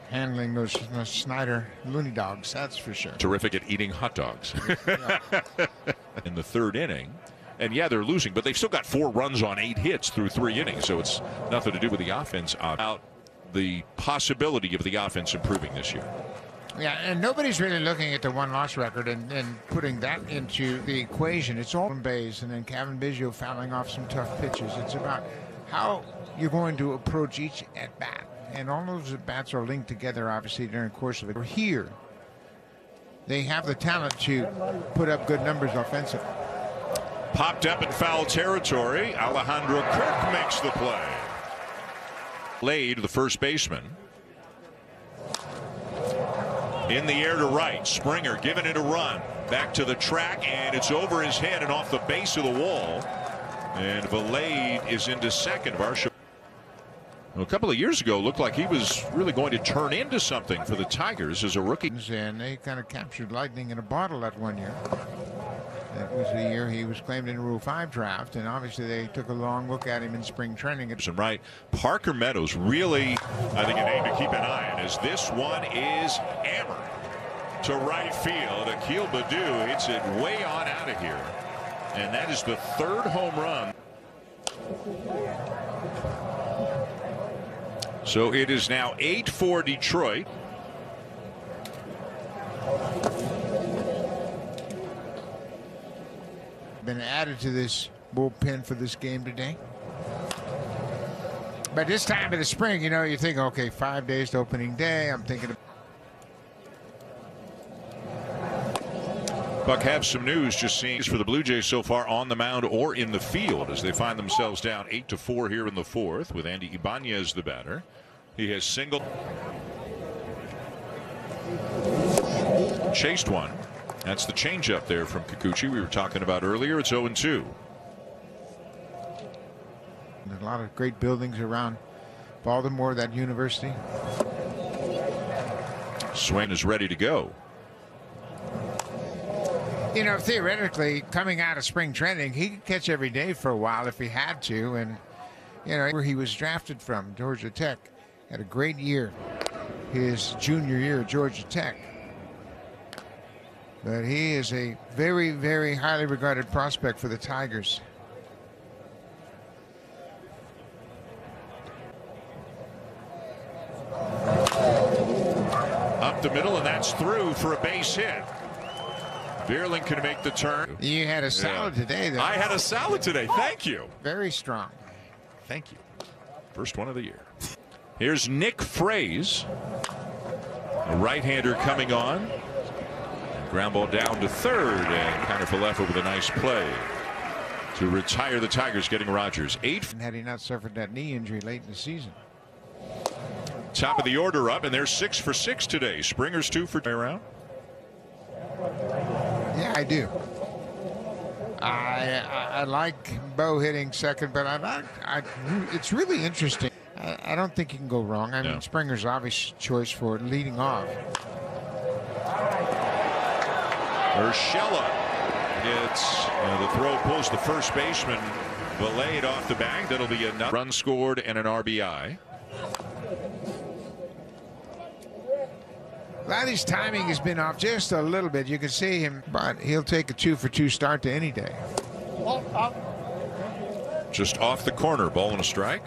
handling those Snyder loony dogs, that's for sure. Terrific at eating hot dogs. Yeah. In the third inning. And yeah, they're losing, but they've still got 4 runs on 8 hits through 3 innings, so it's nothing to do with the offense. About the possibility of the offense improving this year. Yeah, and nobody's really looking at the 1-loss record and putting that into the equation. It's all in base, and then Kevin Biggio fouling off some tough pitches. It's about how you're going to approach each at-bat. And all those at-bats are linked together, obviously, during the course of it. Here, they have the talent to put up good numbers offensively. Popped up in foul territory. Alejandro Kirk makes the play. Laid, the first baseman. In the air to right. Springer giving it a run. Back to the track, and it's over his head and off the base of the wall. And Valade is into second. Varsho. A couple of years ago, looked like he was really going to turn into something for the Tigers as a rookie. And they kind of captured lightning in a bottle that one year. That was the year he was claimed in Rule 5 draft, and obviously they took a long look at him in spring training. Right, Parker Meadows really, I think, a name to keep an eye on, as this one is hammered to right field. Akil Baddoo hits it way on out of here, and that is the 3rd home run. So it is now 8-4 Detroit. Been added to this bullpen for this game today. But this time of the spring, you know, you think, okay, 5 days to opening day. I'm thinking of Buck have some news just seeing for the Blue Jays so far on the mound or in the field as they find themselves down 8-4 here in the 4th with Andy Ibanez the batter. He has singled, chased one. That's the changeup there from Kikuchi we were talking about earlier. It's 0-2. There's a lot of great buildings around Baltimore, that university. Swing is ready to go. You know, theoretically, coming out of spring training, he could catch every day for a while if he had to. And, you know, where he was drafted from, Georgia Tech, had a great year his junior year at Georgia Tech. But he is a very, very highly regarded prospect for the Tigers. Up the middle, and that's through for a base hit. Bierling can make the turn. You had a salad today, though. I had a salad today. Thank you. Very strong. Thank you. First one of the year. Here's Nick Fraze, a right-hander coming on. Ground ball down to third, and Kiner-Falefa with a nice play to retire the Tigers, getting Rogers. 8. Had he not suffered that knee injury late in the season. Top of the order up, and they're 6 for 6 today. Springer's 2 for around. Yeah, I do. I like Bo hitting second, but it's really interesting. I don't think you can go wrong. I mean, Springer's obvious choice for leading off. Urshela gets the throw, pulls the first baseman Valade off the bag. That'll be a run scored and an RBI. Vladdy's timing has been off just a little bit. You can see him, but he'll take a 2-for-2 start to any day. Just off the corner, ball and a strike.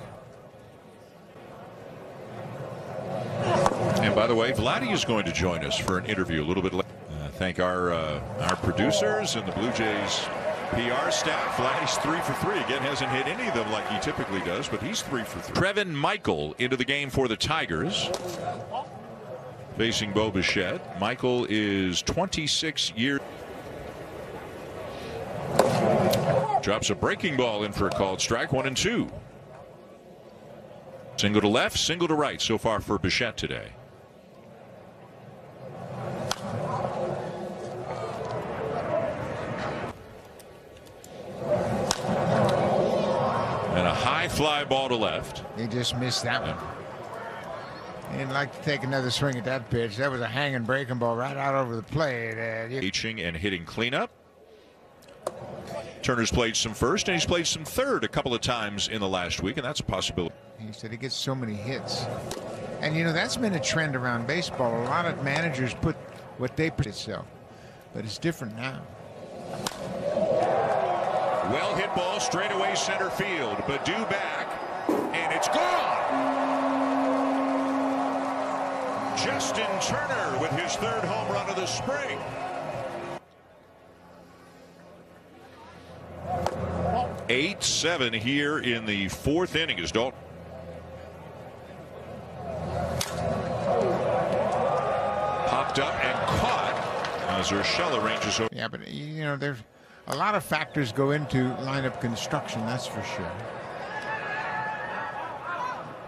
And by the way, Vladdy is going to join us for an interview a little bit later. Thank our producers and the Blue Jays PR staff. Vladdy's 3 for 3. Again, hasn't hit any of them like he typically does, but he's 3 for 3. Trevin Michael into the game for the Tigers, facing Bo Bichette. Michael is 26 years. Drops a breaking ball in for a called strike. 1-2. Single to left, single to right so far for Bichette today. And a high fly ball to left. He just missed that one. He didn't like to take another swing at that pitch. That was a hanging breaking ball right out over the plate. Reaching and hitting cleanup. Turner's played some first, and he's played some third a couple of times in the last week, and that's a possibility. He said he gets so many hits. And you know, that's been a trend around baseball. A lot of managers put what they put itself, but it's different now. Well hit ball straight away center field. Baddoo back, and it's gone. Justin Turner with his third home run of the spring. Well, 8-7 here in the fourth inning as Dalton. Popped up and caught as Urshela ranges over. Yeah, but you know, there's a lot of factors go into lineup construction, that's for sure.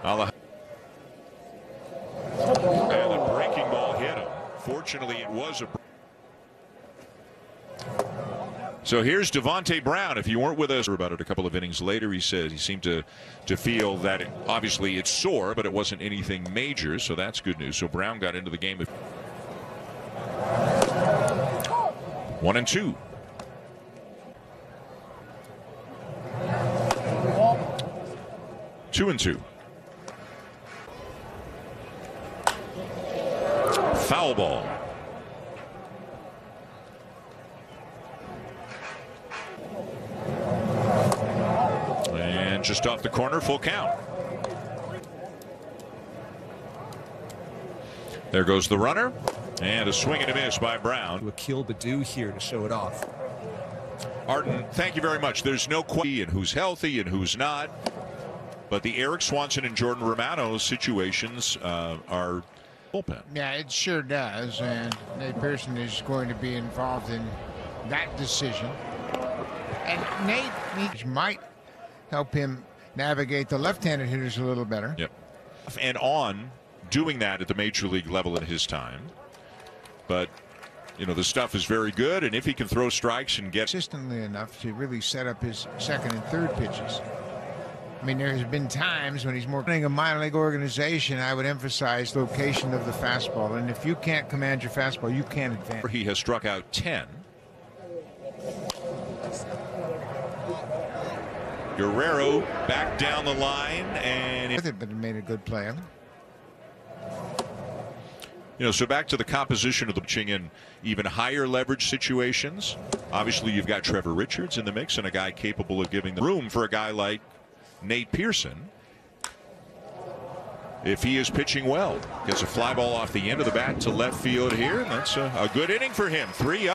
And the breaking ball hit him. Fortunately, it was a. So here's Devontae Brown. If you weren't with us about it a couple of innings later, he said he seemed to feel that obviously it's sore, but it wasn't anything major, so that's good news. So Brown got into the game. 1-2. Two and two. Foul ball. And just off the corner, full count. There goes the runner, and a swing and a miss by Brown. Akil Baddoo here to show it off. Arden, thank you very much. There's no question who's healthy and who's not, but the Eric Swanson and Jordan Romano situations are bullpen. Yeah, it sure does, and Nate Pearson is going to be involved in that decision. And Nate might help him navigate the left-handed hitters a little better. Yep. And on doing that at the major league level in his time. But, you know, the stuff is very good, and if he can throw strikes and get consistently enough to really set up his second and third pitches. I mean, there's been times when he's more running a minor league organization, I would emphasize location of the fastball. And if you can't command your fastball, you can't advance. He has struck out 10. Guerrero back down the line, and With it, but it made a good play. you know, so back to the composition of the pitching in even higher leverage situations. Obviously, you've got Trevor Richards in the mix, and a guy capable of giving the room for a guy like Nate Pearson. If he is pitching well, gets a fly ball off the end of the bat to left field here, and that's a good inning for him. 3 up.